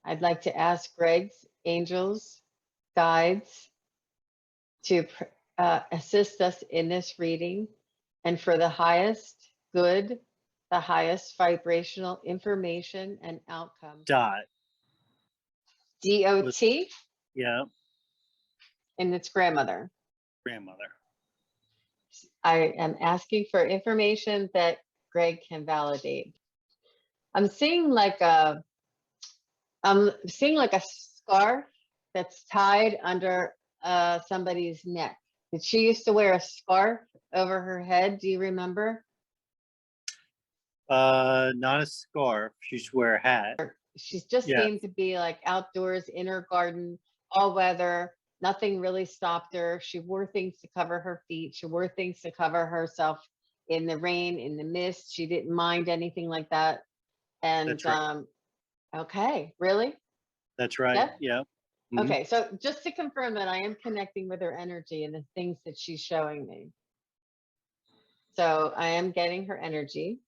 I'd like to ask Greg's angels, guides to assist us in this reading and for the highest good, the highest vibrational information and outcome. Dot. DOT Yeah. and its grandmother. Grandmother. I am asking for information that Greg can validate. I'm seeing like a scarf that's tied under somebody's neck. Did she used to wear a scarf over her head? Do you remember? Not a scarf. She should wear a hat. She's just Yeah. seemed to be like outdoors in her garden, all weather. Nothing really stopped her. She wore things to cover her feet. She wore things to cover herself in the rain, in the mist. She didn't mind anything like that. And That's right. okay, really? That's right. Yep. Yeah. Mhm. Okay, so just to confirm that I am connecting with her energy and the things that she's showing me. So I am getting her energy.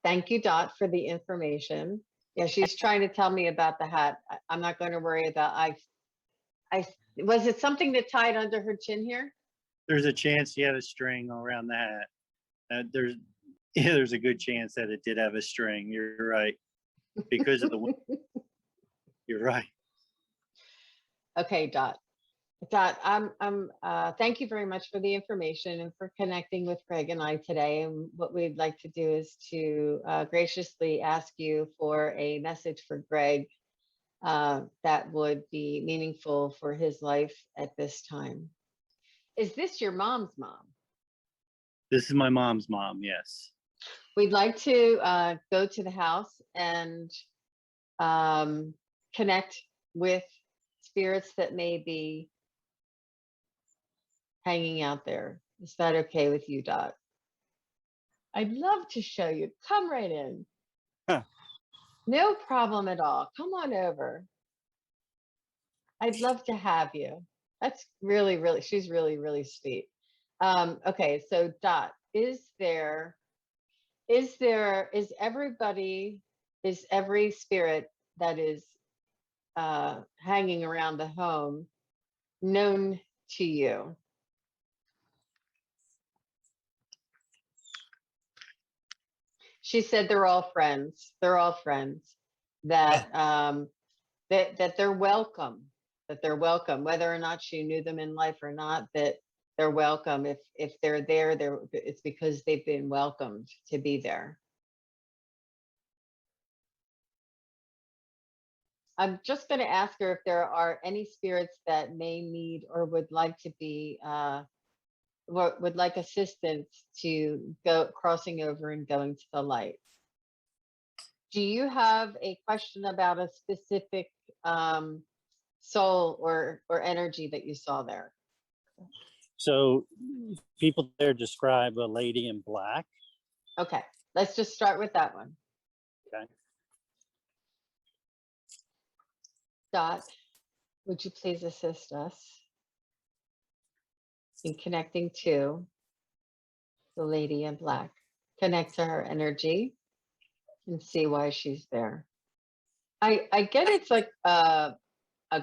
Thank you, Dot, for the information. Yeah, she's trying to tell me about the hat. I'm not going to worry about. I was it something that tied under her chin here? There's a chance he had a string around the hat. There's a good chance that it did have a string. You're right. Because of the wind. You're right. Okay, Dot. Dot, thank you very much for the information and for connecting with Greg and I today. And what we'd like to do is to graciously ask you for a message for Greg that would be meaningful for his life at this time. Is this your mom's mom? This is my mom's mom. Yes. We'd like to go to the house and connect with spirits that may be hanging out there. Is that okay with you, Dot? I'd love to show you. Come right in. Huh. No problem at all. Come on over. I'd love to have you. That's really, really, she's really, really sweet. Okay, so Dot, is every spirit that is hanging around the home known to you? She said they're all friends. They're all friends. That that they're welcome. That they're welcome, whether or not she knew them in life or not. That they're welcome. If they're there, it's because they've been welcomed to be there. I'm just going to ask her if there are any spirits that may need or would like to be would like assistance to go crossing over and going to the light. Do you have a question about a specific soul or energy that you saw there? So people there describe a lady in black. Okay, let's just start with that one. Okay. Dot, would you please assist us in connecting to the lady in black? Connect to her energy and see why she's there. I get it's like a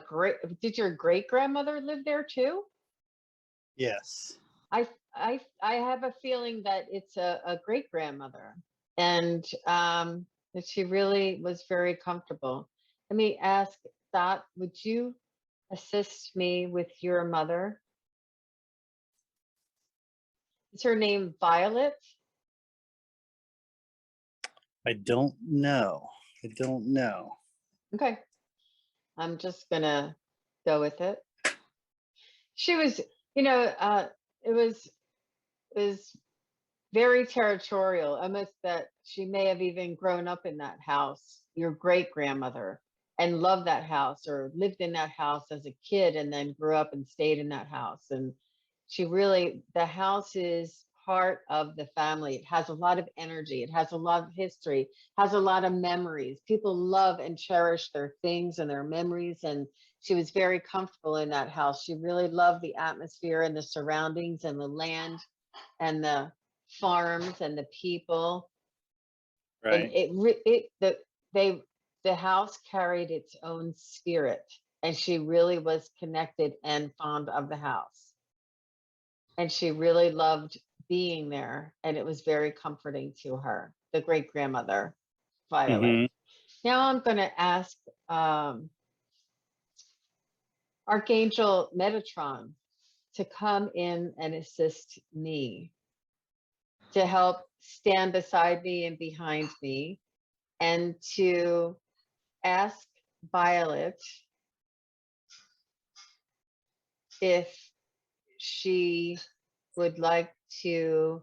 great. Did your great grandmother live there too? Yes. I have a feeling that it's a great grandmother, and that she really was very comfortable. Let me ask Dot, would you assist me with your mother? Is her name Violet? I don't know. I don't know. Okay, I'm just gonna go with it. She was, it was very territorial, almost that she may have even grown up in that house, your great grandmother, and loved that house or lived in that house as a kid and then grew up and stayed in that house. And the house is part of the family. It has a lot of energy, it has a lot of history, has a lot of memories. People love and cherish their things and their memories. And she was very comfortable in that house. She really loved the atmosphere and the surroundings and the land and the farms and the people. Right. And the house carried its own spirit, and she really was connected and fond of the house. And she really loved being there, and it was very comforting to her, the great grandmother, Violet. Hmm. Now I'm going to ask um, Archangel Metatron to come in and assist me, to help stand beside me and behind me, and to ask Violet if she would like to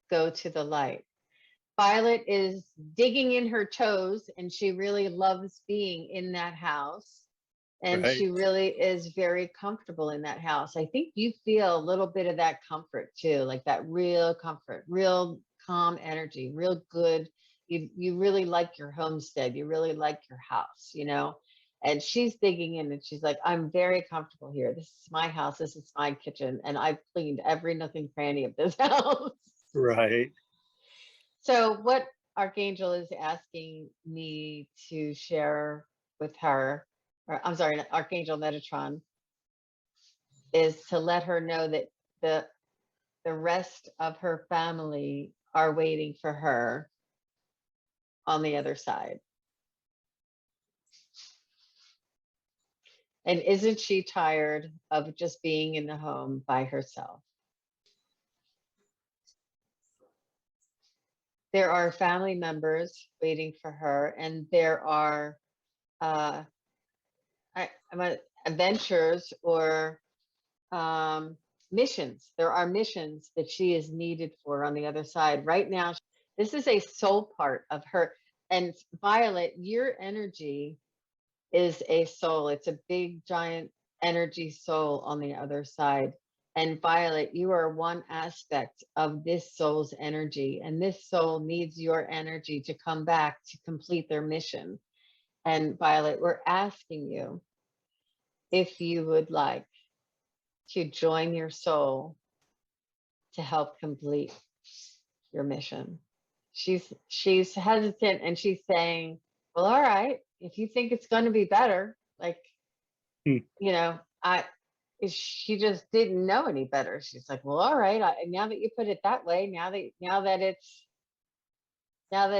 go to the light. Violet is digging in her toes and she really loves being in that house. And Right. she really is very comfortable in that house. I think you feel a little bit of that comfort too, like that real comfort, real calm energy, real good. You really like your homestead. You really like your house, you know? And she's digging in and she's like, I'm very comfortable here. This is my house. This is my kitchen. And I've cleaned every nook and cranny of this house. Right. So, what Archangel is asking me to share with her, or I'm sorry, Archangel Metatron, is to let her know that the the rest of her family are waiting for her on the other side. And isn't she tired of just being in the home by herself? There are family members waiting for her, and there are uh, adventures or um, missions. There are missions that she is needed for on the other side. Right now, this is a soul part of her. And Violet, your energy is a soul. It's a big, giant energy soul on the other side. And Violet, you are one aspect of this soul's energy. And this soul needs your energy to come back to complete their mission. And Violet, we're asking you if you would like to join your soul to help complete your mission. She's hesitant and she's saying, "Well, all right, if you think it's going to be better, like, Hmm. I she just didn't know any better. She's like, "Well, all right, now that you put it that way, now that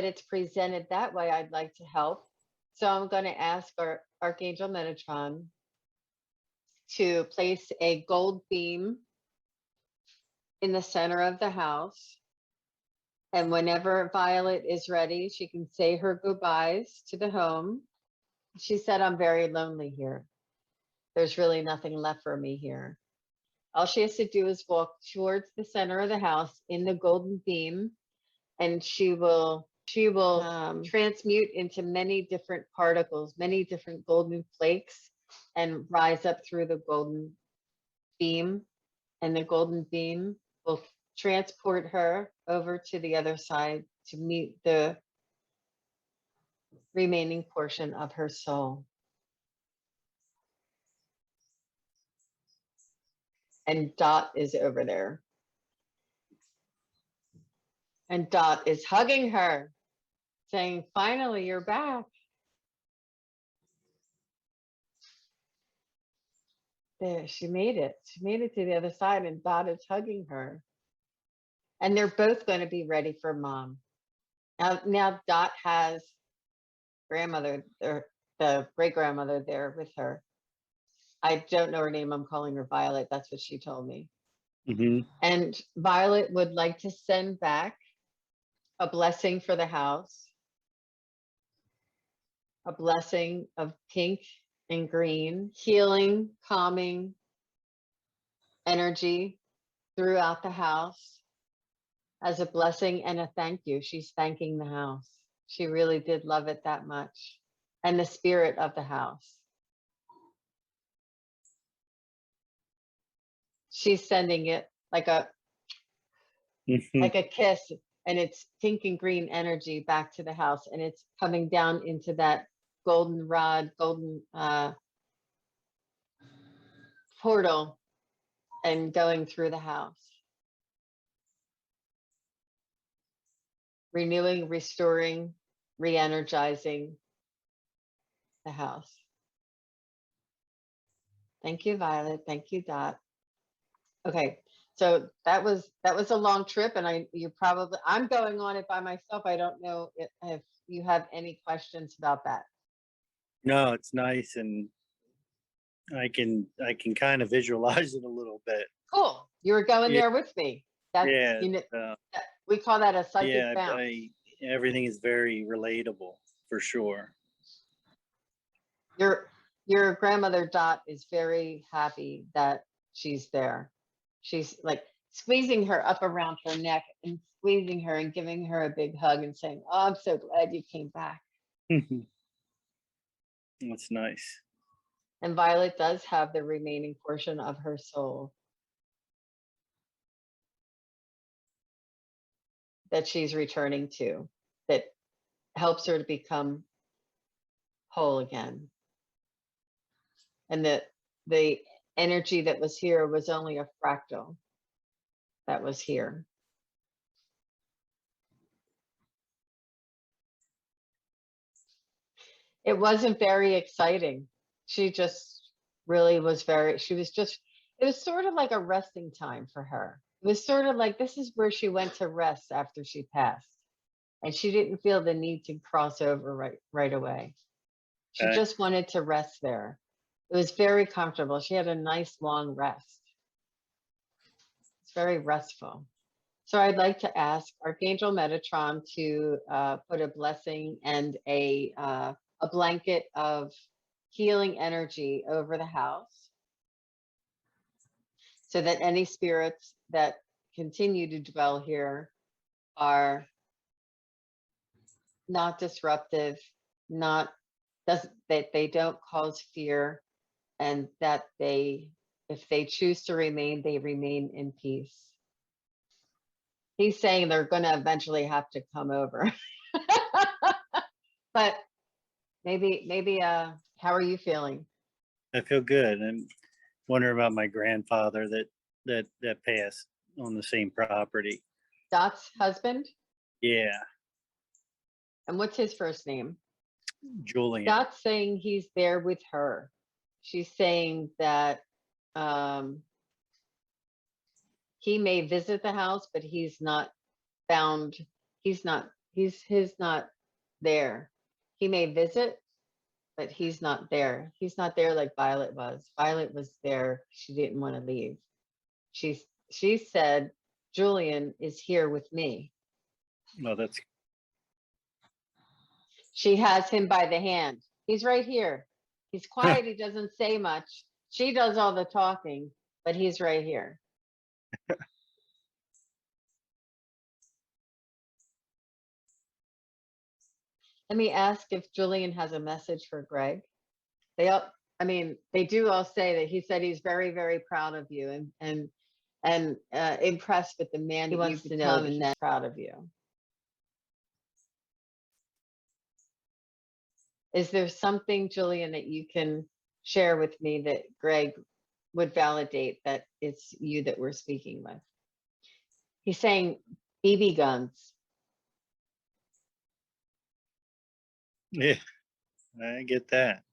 it's presented that way, I'd like to help." So I'm going to ask our Archangel Metatron to place a gold beam in the center of the house. And whenever Violet is ready, she can say her goodbyes to the home. She said, I'm very lonely here. There's really nothing left for me here. All she has to do is walk towards the center of the house in the golden beam, and she will transmute into many different particles, many different golden flakes, and rise up through the golden beam. And the golden beam will transport her over to the other side to meet the remaining portion of her soul. And Dot is over there. And Dot is hugging her, saying, finally, you're back. There, she made it. She made it to the other side, and Dot is hugging her. And they're both going to be ready for mom. Now Dot has grandmother, or the great grandmother there with her. I don't know her name. I'm calling her Violet. That's what she told me. Hmm. And Violet would like to send back a blessing for the house, a blessing of pink and green, healing, calming energy throughout the house as a blessing and a thank you. She's thanking the house. She really did love it that much. And the spirit of the house. She's sending it Hmm. like a kiss, and it's pink and green energy back to the house, and it's coming down into that golden rod, golden portal, and going through the house, renewing, restoring, re-energizing, the house. Thank you, Violet. Thank you, Dot. Okay, so that was a long trip, and I'm going on it by myself. I don't know if you have any questions about that. No, it's nice, and I can kind of visualize it a little bit. Cool. You were going Yeah, there with me. That's yeah, we call that a psychic yeah. bounce. Everything is very relatable for sure. Your your grandmother Dot is very happy that she's there. She's like squeezing her up around her neck and squeezing her and giving her a big hug and saying, "Oh, I'm so glad you came back." That's nice. And Violet does have the remaining portion of her soul that she's returning to, that helps her to become whole again. And that the energy that was here was only a fractal that was here. It wasn't very exciting. She just really was she was just, it was sort of like a resting time for her. It was sort of like this is where she went to rest after she passed. And she didn't feel the need to cross over right away. She Okay. just wanted to rest there. It was very comfortable. She had a nice long rest. It's very restful. So I'd like to ask Archangel Metatron to put a blessing and a blanket of healing energy over the house, so that any spirits that continue to dwell here are not disruptive, not that they don't cause fear, and that if they choose to remain, they remain in peace. He's saying they're going to eventually have to come over. But maybe how are you feeling? I feel good. I'm wondering about my grandfather that passed on the same property. Dot's husband? Yeah, And what's his first name? Julian. Dot's saying he's there with her. She's saying that he may visit the house, but he's not found. He's not there. He may visit, but he's not there. He's not there like Violet was. Violet was there. She didn't want to leave. She said, Julian is here with me. Oh, that's She has him by the hand. He's right here. He's quiet. He doesn't say much. She does all the talking, but he's right here. Let me ask if Julian has a message for Greg. They do all say that he said he's very, very proud of you and impressed with the man he wants to know, and that proud of you. Is there something, Julian, that you can share with me that Greg would validate that it's you that we're speaking with? He's saying BB guns. yeah. I get that.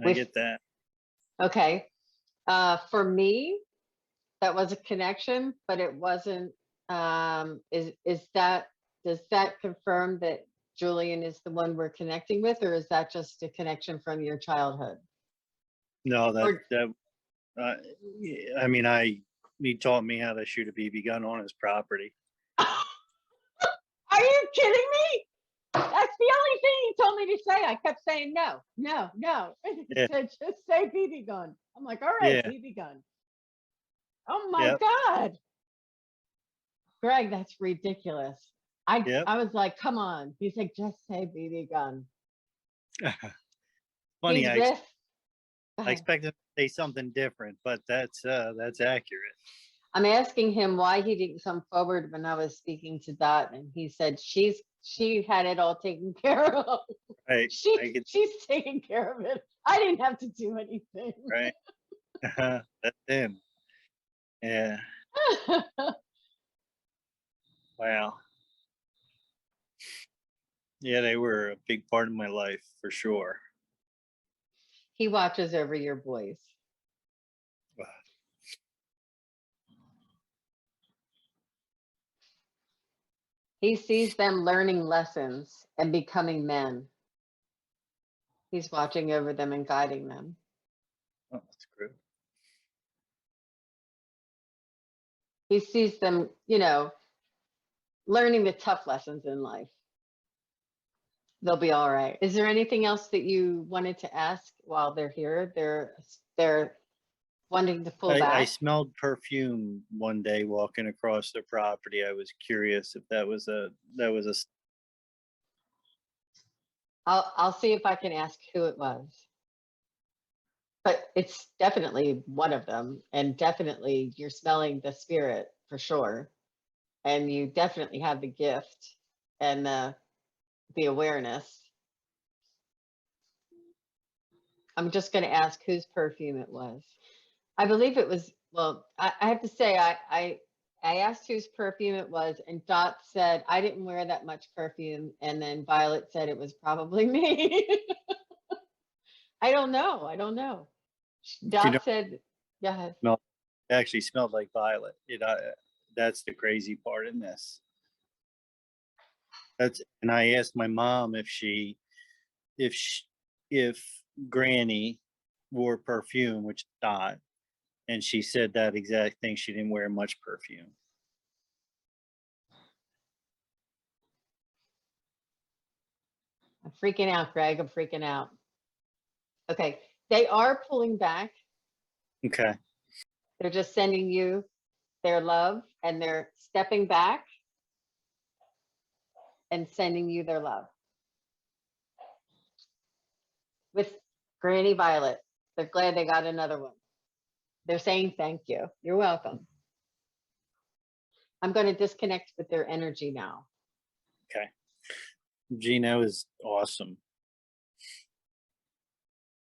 I get that. Okay. For me, that was a connection, but it wasn't. Does that confirm that Julian is the one we're connecting with, or is that just a connection from your childhood? No, Or, I mean, he taught me how to shoot a BB gun on his property. are you kidding me? That's the only thing he told me to say. I kept saying no, no, no. He Yeah, said, just say BB gun. I'm like, all right, yeah, BB gun. Oh my yep, God. Greg, that's ridiculous. yep. I was like, come on. He's like, just say BB gun. Funny, He's this. Go I ahead. expected to say something different, but that's accurate. I'm asking him why he didn't come forward when I was speaking to Dot, and he said she had it all taken care of. Right, She's taking care of it. I didn't have to do anything. right. That's him. Yeah. Wow. Yeah, they were a big part of my life for sure. He watches over your boys. He sees them learning lessons and becoming men. He's watching over them and guiding them. Oh, that's good. He sees them, learning the tough lessons in life. They'll be all right. Is there anything else that you wanted to ask while they're here? They're wanting to pull I back. smelled perfume one day walking across the property. I was curious if that was a I'll see if I can ask who it was. But it's definitely one of them, and definitely you're smelling the spirit for sure. And you definitely have the gift and the awareness. I'm just going to ask whose perfume it was. I believe it was. Well, I have to say, I asked whose perfume it was, and Dot said I didn't wear that much perfume, and then Violet said it was probably me. I don't know. I don't know. you know Dot said, "Go ahead." smell it actually smelled like violet. That's the crazy part in this. That's and I asked my mom if she, if Granny wore perfume, which is not, and she said that exact thing. She didn't wear much perfume. I'm freaking out, Greg. I'm freaking out. Okay, they are pulling back. Okay. They're just sending you their love, and they're stepping back and sending you their love with Granny Violet. They're glad they got another one. They're saying thank you. You're welcome. I'm going to disconnect with their energy now. Okay. Gino is awesome.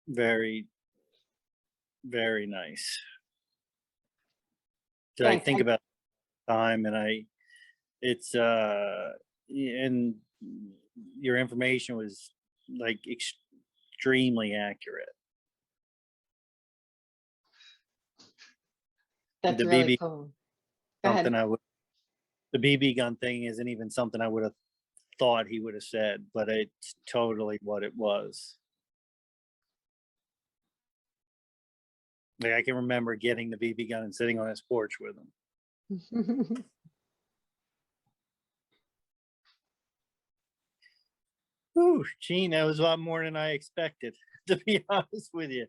Very, very nice. Did I Thanks. think about time and it's and your information was like extremely accurate. That's The really BB cool. Go something ahead. I would the BB gun thing isn't even something I would have thought he would have said, but it's totally what it was. Like I can remember getting the BB gun and sitting on his porch with him. Whew, Gene, that was a lot more than I expected, to be honest with you.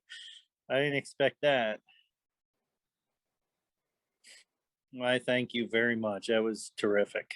I didn't expect that. Well, I thank you very much. That was terrific.